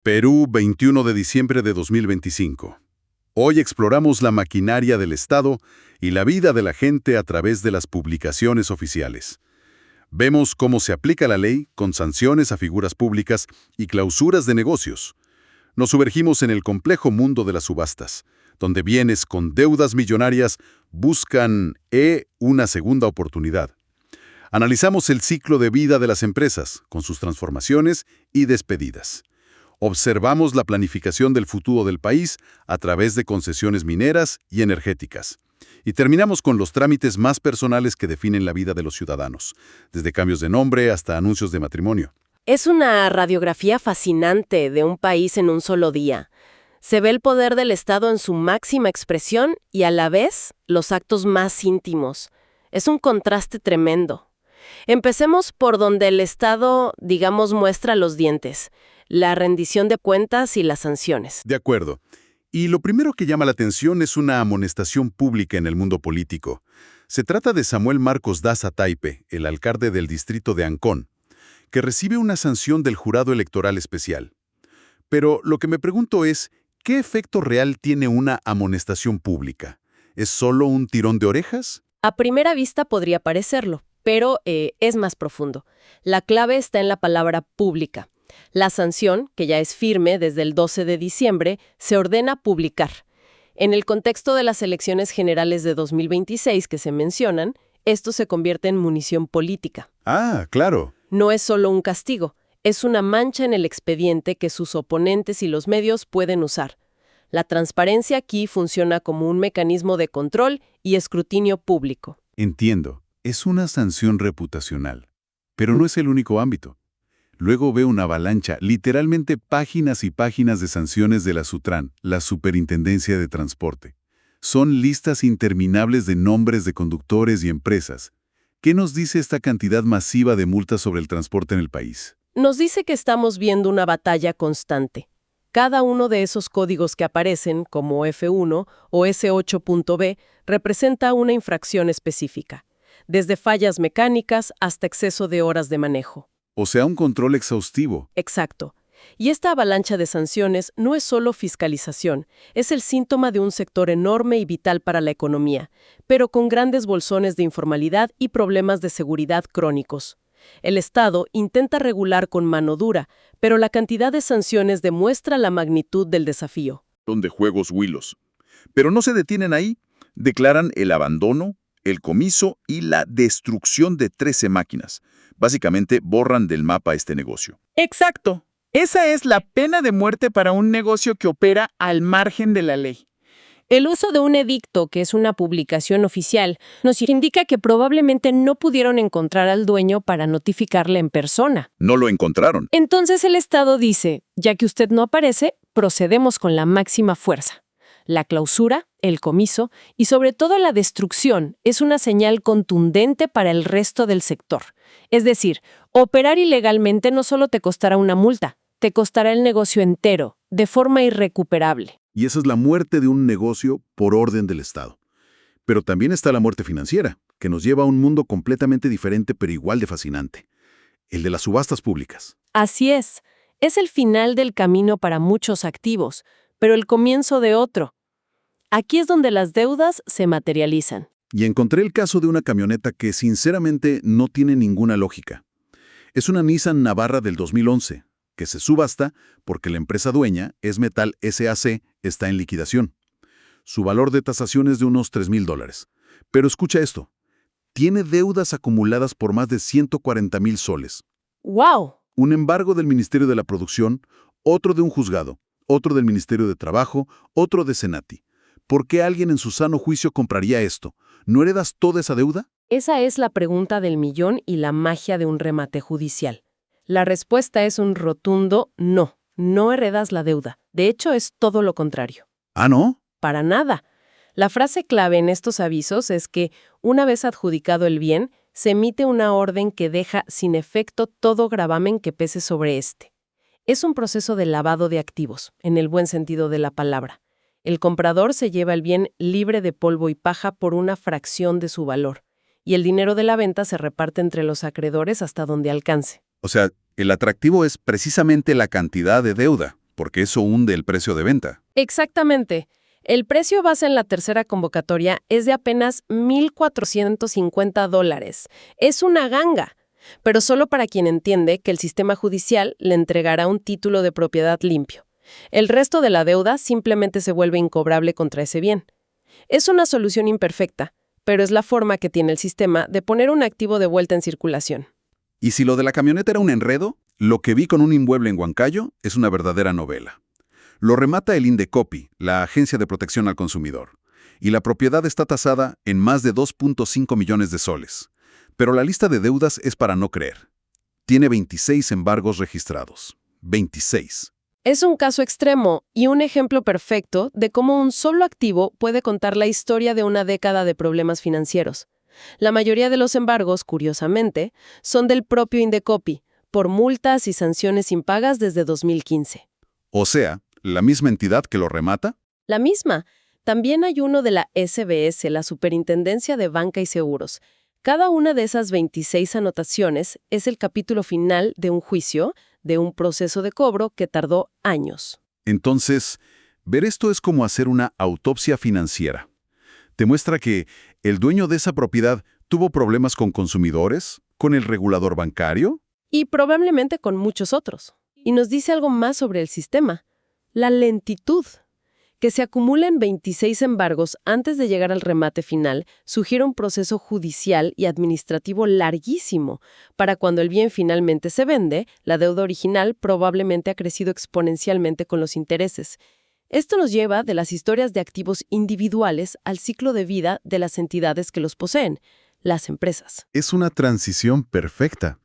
Perú, 21 de diciembre de 2025. Hoy exploramos la maquinaria del Estado y la vida de la gente a través de las publicaciones oficiales. Vemos cómo se aplica la ley con sanciones a figuras públicas y clausuras de negocios. Nos sumergimos en el complejo mundo de las subastas, donde bienes con deudas millonarias buscan una segunda oportunidad. Analizamos el ciclo de vida de las empresas, con sus transformaciones y despedidas. Observamos la planificación del futuro del país a través de concesiones mineras y energéticas. Y terminamos con los trámites más personales que definen la vida de los ciudadanos, desde cambios de nombre hasta anuncios de matrimonio. Es una radiografía fascinante de un país en un solo día. Se ve el poder del Estado en su máxima expresión y a la vez los actos más íntimos. Es un contraste tremendo. Empecemos por donde el Estado, digamos, muestra los dientes: la rendición de cuentas y las sanciones. De acuerdo. Y lo primero que llama la atención es una amonestación pública en el mundo político. Se trata de Samuel Marcos Daza Taipe, el alcalde del distrito de Ancón, que recibe una sanción del Jurado Electoral Especial. Pero lo que me pregunto es, ¿qué efecto real tiene una amonestación pública? ¿Es solo un tirón de orejas? A primera vista podría parecerlo, pero es más profundo. La clave está en la palabra pública. La sanción, que ya es firme desde el 12 de diciembre, se ordena publicar. En el contexto de las elecciones generales de 2026 que se mencionan, esto se convierte en munición política. Ah, claro. No es solo un castigo, es una mancha en el expediente que sus oponentes y los medios pueden usar. La transparencia aquí funciona como un mecanismo de control y escrutinio público. Entiendo, es una sanción reputacional, pero no es el único ámbito. Luego veo una avalancha, literalmente páginas y páginas de sanciones de la SUTRAN, la Superintendencia de Transporte. Son listas interminables de nombres de conductores y empresas. ¿Qué nos dice esta cantidad masiva de multas sobre el transporte en el país? Nos dice que estamos viendo una batalla constante. Cada uno de esos códigos que aparecen, como F1 o S8.B, representa una infracción específica, desde fallas mecánicas hasta exceso de horas de manejo. O sea, un control exhaustivo. Exacto. Y esta avalancha de sanciones no es solo fiscalización, es el síntoma de un sector enorme y vital para la economía, pero con grandes bolsones de informalidad y problemas de seguridad crónicos. El Estado intenta regular con mano dura, pero la cantidad de sanciones demuestra la magnitud del desafío. Son de juegos huilos. Pero no se detienen ahí. Declaran el abandono, el comiso y la destrucción de 13 máquinas. Básicamente borran del mapa este negocio. Exacto. Esa es la pena de muerte para un negocio que opera al margen de la ley. El uso de un edicto, que es una publicación oficial, nos indica que probablemente no pudieron encontrar al dueño para notificarle en persona. No lo encontraron. Entonces el Estado dice, ya que usted no aparece, procedemos con la máxima fuerza. La clausura, el comiso y sobre todo la destrucción es una señal contundente para el resto del sector. Es decir, operar ilegalmente no solo te costará una multa, te costará el negocio entero, de forma irrecuperable. Y esa es la muerte de un negocio por orden del Estado. Pero también está la muerte financiera, que nos lleva a un mundo completamente diferente pero igual de fascinante. El de las subastas públicas. Así es el final del camino para muchos activos, pero el comienzo de otro. Aquí es donde las deudas se materializan. Y encontré el caso de una camioneta que sinceramente no tiene ninguna lógica. Es una Nissan Navara del 2011, que se subasta porque la empresa dueña, Esmetal SAC, está en liquidación. Su valor de tasación es de unos $3,000. Pero escucha esto, tiene deudas acumuladas por más de 140,000 soles. ¡Wow! Un embargo del Ministerio de la Producción, otro de un juzgado, otro del Ministerio de Trabajo, otro de Senati. ¿Por qué alguien en su sano juicio compraría esto? ¿No heredas toda esa deuda? Esa es la pregunta del millón y la magia de un remate judicial. La respuesta es un rotundo no. No heredas la deuda. De hecho, es todo lo contrario. ¿Ah, no? Para nada. La frase clave en estos avisos es que, una vez adjudicado el bien, se emite una orden que deja sin efecto todo gravamen que pese sobre este. Es un proceso de lavado de activos, en el buen sentido de la palabra. El comprador se lleva el bien libre de polvo y paja por una fracción de su valor, y el dinero de la venta se reparte entre los acreedores hasta donde alcance. O sea, el atractivo es precisamente la cantidad de deuda, porque eso hunde el precio de venta. Exactamente. El precio base en la tercera convocatoria es de apenas $1,450. Es una ganga, pero solo para quien entiende que el sistema judicial le entregará un título de propiedad limpio. El resto de la deuda simplemente se vuelve incobrable contra ese bien. Es una solución imperfecta, pero es la forma que tiene el sistema de poner un activo de vuelta en circulación. Y si lo de la camioneta era un enredo, lo que vi con un inmueble en Huancayo es una verdadera novela. Lo remata el Indecopi, la Agencia de Protección al Consumidor, y la propiedad está tasada en más de 2.5 millones de soles. Pero la lista de deudas es para no creer. Tiene 26 embargos registrados. 26. Es un caso extremo y un ejemplo perfecto de cómo un solo activo puede contar la historia de una década de problemas financieros. La mayoría de los embargos, curiosamente, son del propio Indecopi, por multas y sanciones impagas desde 2015. O sea, ¿la misma entidad que lo remata? La misma. También hay uno de la SBS, la Superintendencia de Banca y Seguros. Cada una de esas 26 anotaciones es el capítulo final de un juicio, de un proceso de cobro que tardó años. Entonces, ver esto es como hacer una autopsia financiera. Te muestra que el dueño de esa propiedad tuvo problemas con consumidores, con el regulador bancario. Y probablemente con muchos otros. Y nos dice algo más sobre el sistema. La lentitud. Que se acumulen 26 embargos antes de llegar al remate final sugiere un proceso judicial y administrativo larguísimo. Para cuando el bien finalmente se vende, la deuda original probablemente ha crecido exponencialmente con los intereses. Esto nos lleva de las historias de activos individuales al ciclo de vida de las entidades que los poseen, las empresas. Es una transición perfecta,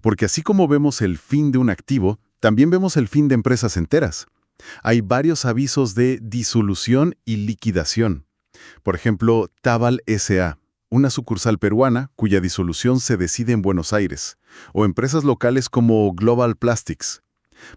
porque así como vemos el fin de un activo, también vemos el fin de empresas enteras. Hay varios avisos de disolución y liquidación. Por ejemplo, Tabal S.A., una sucursal peruana cuya disolución se decide en Buenos Aires, o empresas locales como Global Plastics.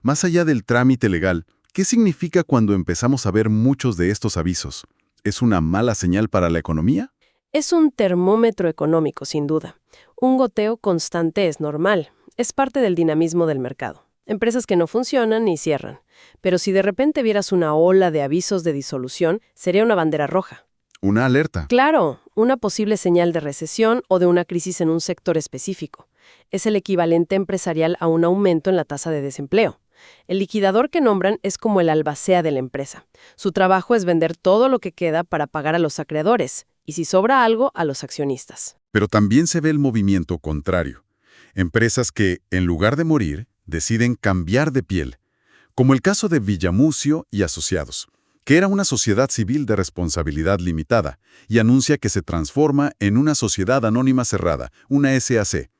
Más allá del trámite legal, ¿qué significa cuando empezamos a ver muchos de estos avisos? ¿Es una mala señal para la economía? Es un termómetro económico, sin duda. Un goteo constante es normal. Es parte del dinamismo del mercado. Empresas que no funcionan y cierran. Pero si de repente vieras una ola de avisos de disolución, sería una bandera roja. Una alerta. Claro, una posible señal de recesión o de una crisis en un sector específico. Es el equivalente empresarial a un aumento en la tasa de desempleo. El liquidador que nombran es como el albacea de la empresa. Su trabajo es vender todo lo que queda para pagar a los acreedores, y si sobra algo, a los accionistas. Pero también se ve el movimiento contrario. Empresas que, en lugar de morir, deciden cambiar de piel, como el caso de Villamucio y Asociados, que era una sociedad civil de responsabilidad limitada, y anuncia que se transforma en una sociedad anónima cerrada, una SAC.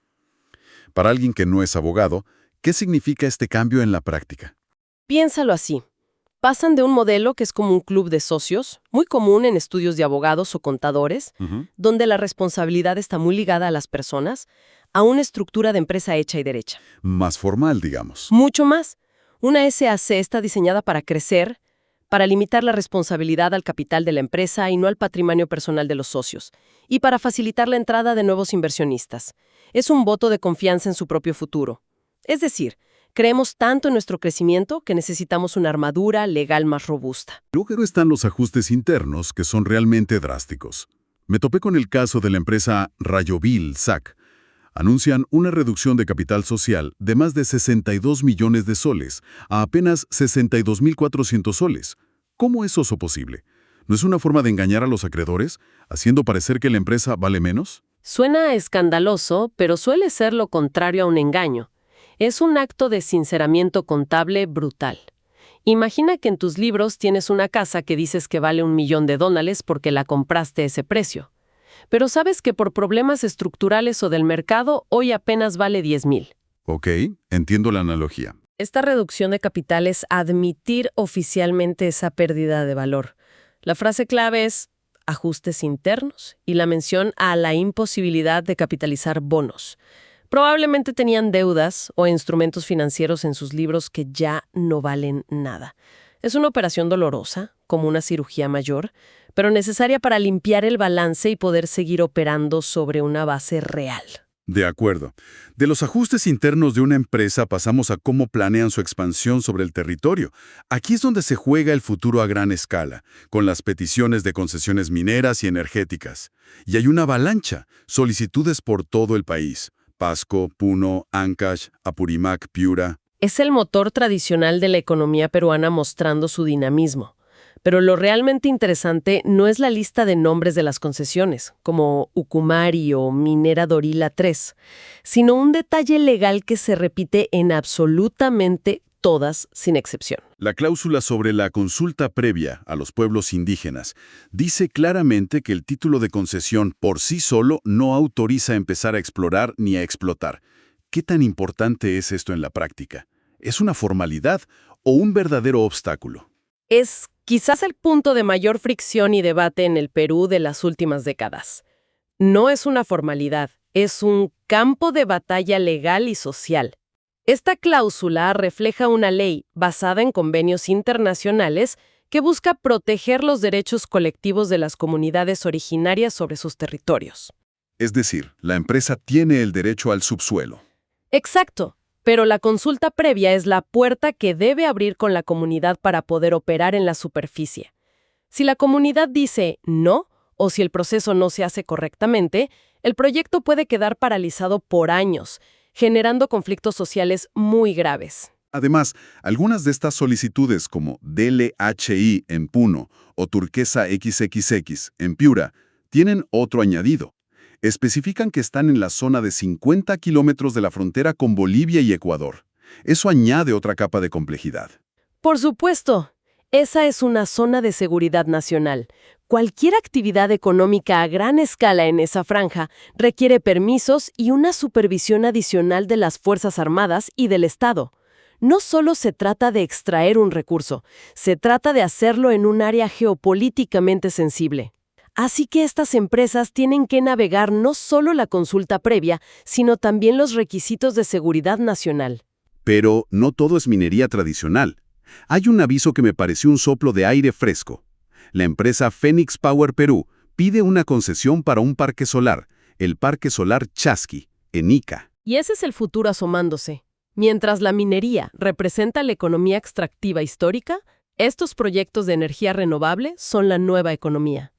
Para alguien que no es abogado, ¿qué significa este cambio en la práctica? Piénsalo así. Pasan de un modelo que es como un club de socios, muy común en estudios de abogados o contadores, donde la responsabilidad está muy ligada a las personas, a una estructura de empresa hecha y derecha. Más formal, digamos. Mucho más. Una SAC está diseñada para crecer, para limitar la responsabilidad al capital de la empresa y no al patrimonio personal de los socios, y para facilitar la entrada de nuevos inversionistas. Es un voto de confianza en su propio futuro. Es decir, creemos tanto en nuestro crecimiento que necesitamos una armadura legal más robusta. Luego están los ajustes internos que son realmente drásticos. Me topé con el caso de la empresa Rayovil SAC. Anuncian una reducción de capital social de más de 62 millones de soles a apenas 62.400 soles. ¿Cómo es eso posible? ¿No es una forma de engañar a los acreedores, haciendo parecer que la empresa vale menos? Suena escandaloso, pero suele ser lo contrario a un engaño. Es un acto de sinceramiento contable brutal. Imagina que en tus libros tienes una casa que dices que vale $1 millón porque la compraste a ese precio. Pero sabes que por problemas estructurales o del mercado, hoy apenas vale 10,000. Ok, entiendo la analogía. Esta reducción de capital es admitir oficialmente esa pérdida de valor. La frase clave es ajustes internos y la mención a la imposibilidad de capitalizar bonos. Probablemente tenían deudas o instrumentos financieros en sus libros que ya no valen nada. Es una operación dolorosa, como una cirugía mayor, pero necesaria para limpiar el balance y poder seguir operando sobre una base real. De acuerdo. De los ajustes internos de una empresa pasamos a cómo planean su expansión sobre el territorio. Aquí es donde se juega el futuro a gran escala, con las peticiones de concesiones mineras y energéticas. Y hay una avalancha, solicitudes por todo el país. Pasco, Puno, Ancash, Apurímac, Piura. Es el motor tradicional de la economía peruana mostrando su dinamismo. Pero lo realmente interesante no es la lista de nombres de las concesiones, como Ucumari o Minera Dorila 3, sino un detalle legal que se repite en absolutamente todas, sin excepción. La cláusula sobre la consulta previa a los pueblos indígenas dice claramente que el título de concesión por sí solo no autoriza empezar a explorar ni a explotar. ¿Qué tan importante es esto en la práctica? ¿Es una formalidad o un verdadero obstáculo? Es quizás el punto de mayor fricción y debate en el Perú de las últimas décadas. No es una formalidad, es un campo de batalla legal y social. Esta cláusula refleja una ley basada en convenios internacionales que busca proteger los derechos colectivos de las comunidades originarias sobre sus territorios. Es decir, la empresa tiene el derecho al subsuelo. Exacto. Pero la consulta previa es la puerta que debe abrir con la comunidad para poder operar en la superficie. Si la comunidad dice no, o si el proceso no se hace correctamente, el proyecto puede quedar paralizado por años, generando conflictos sociales muy graves. Además, algunas de estas solicitudes como DLHI en Puno o Turquesa XXX en Piura tienen otro añadido. Especifican que están en la zona de 50 kilómetros de la frontera con Bolivia y Ecuador. Eso añade otra capa de complejidad. Por supuesto, esa es una zona de seguridad nacional. Cualquier actividad económica a gran escala en esa franja requiere permisos y una supervisión adicional de las Fuerzas Armadas y del Estado. No solo se trata de extraer un recurso, se trata de hacerlo en un área geopolíticamente sensible. Así que estas empresas tienen que navegar no solo la consulta previa, sino también los requisitos de seguridad nacional. Pero no todo es minería tradicional. Hay un aviso que me pareció un soplo de aire fresco. La empresa Phoenix Power Perú pide una concesión para un parque solar, el Parque Solar Chasqui, en Ica. Y ese es el futuro asomándose. Mientras la minería representa la economía extractiva histórica, estos proyectos de energía renovable son la nueva economía.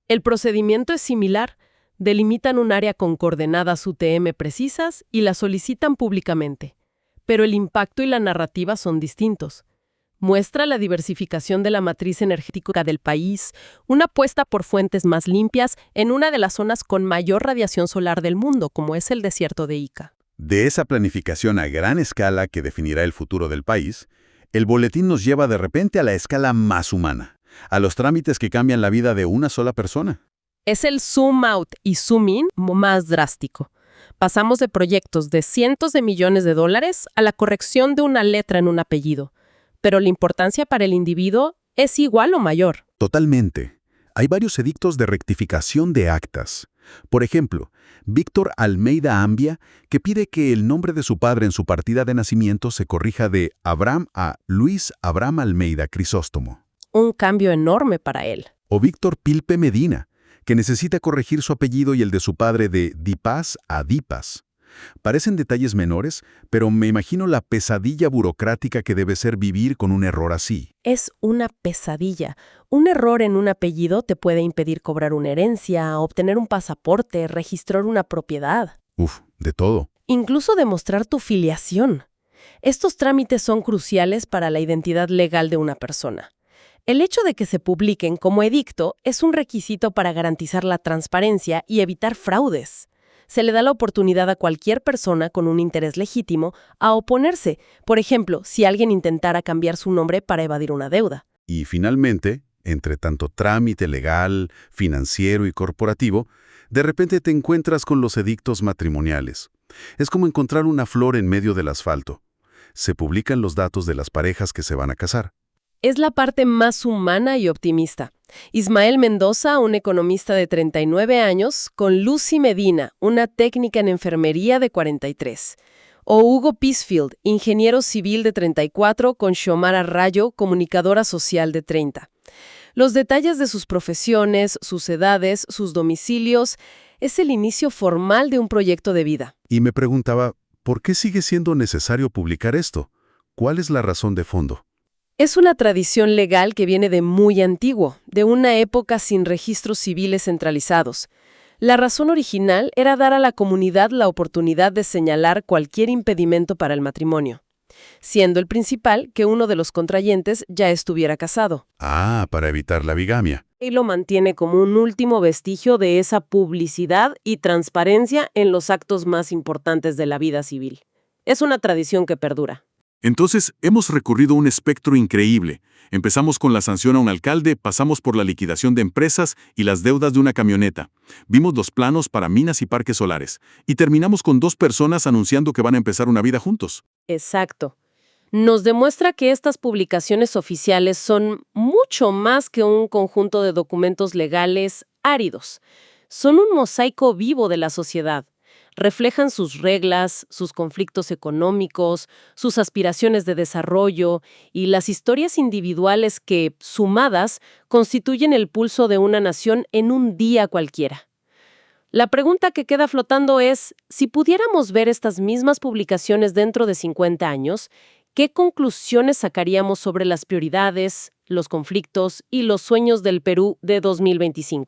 El procedimiento es similar, delimitan un área con coordenadas UTM precisas y la solicitan públicamente. Pero el impacto y la narrativa son distintos. Muestra la diversificación de la matriz energética del país, una apuesta por fuentes más limpias en una de las zonas con mayor radiación solar del mundo, como es el desierto de Ica. De esa planificación a gran escala que definirá el futuro del país, el boletín nos lleva de repente a la escala más humana, a los trámites que cambian la vida de una sola persona. Es el zoom out y zoom in más drástico. Pasamos de proyectos de cientos de millones de dólares a la corrección de una letra en un apellido. Pero la importancia para el individuo es igual o mayor. Totalmente. Hay varios edictos de rectificación de actas. Por ejemplo, Víctor Almeida Ambia, que pide que el nombre de su padre en su partida de nacimiento se corrija de Abraham a Luis Abraham Almeida Crisóstomo. Un cambio enorme para él. O Víctor Pilpe Medina, que necesita corregir su apellido y el de su padre de Dipas a Dipas. Parecen detalles menores, pero me imagino la pesadilla burocrática que debe ser vivir con un error así. Es una pesadilla. Un error en un apellido te puede impedir cobrar una herencia, obtener un pasaporte, registrar una propiedad. De todo. Incluso demostrar tu filiación. Estos trámites son cruciales para la identidad legal de una persona. El hecho de que se publiquen como edicto es un requisito para garantizar la transparencia y evitar fraudes. Se le da la oportunidad a cualquier persona con un interés legítimo a oponerse, por ejemplo, si alguien intentara cambiar su nombre para evadir una deuda. Y finalmente, entre tanto trámite legal, financiero y corporativo, de repente te encuentras con los edictos matrimoniales. Es como encontrar una flor en medio del asfalto. Se publican los datos de las parejas que se van a casar. Es la parte más humana y optimista. Ismael Mendoza, un economista de 39 años, con Lucy Medina, una técnica en enfermería de 43. O Hugo Pisfield, ingeniero civil de 34, con Xiomara Rayo, comunicadora social de 30. Los detalles de sus profesiones, sus edades, sus domicilios, Es el inicio formal de un proyecto de vida. Y me preguntaba, ¿por qué sigue siendo necesario publicar esto? ¿Cuál es la razón de fondo? Es una tradición legal que viene de muy antiguo, de una época sin registros civiles centralizados. La razón original era dar a la comunidad la oportunidad de señalar cualquier impedimento para el matrimonio, siendo el principal que uno de los contrayentes ya estuviera casado. Ah, para evitar la bigamia. Y lo mantiene como un último vestigio de esa publicidad y transparencia en los actos más importantes de la vida civil. Es una tradición que perdura. Entonces, hemos recurrido a un espectro increíble. Empezamos con la sanción a un alcalde, pasamos por la liquidación de empresas y las deudas de una camioneta. Vimos los planos para minas y parques solares. Y terminamos con 2 personas anunciando que van a empezar una vida juntos. Exacto. Nos demuestra que estas publicaciones oficiales son mucho más que un conjunto de documentos legales áridos. Son un mosaico vivo de la sociedad. Reflejan sus reglas, sus conflictos económicos, sus aspiraciones de desarrollo y las historias individuales que, sumadas, constituyen el pulso de una nación en un día cualquiera. La pregunta que queda flotando es, si pudiéramos ver estas mismas publicaciones dentro de 50 años, ¿qué conclusiones sacaríamos sobre las prioridades, los conflictos y los sueños del Perú de 2025?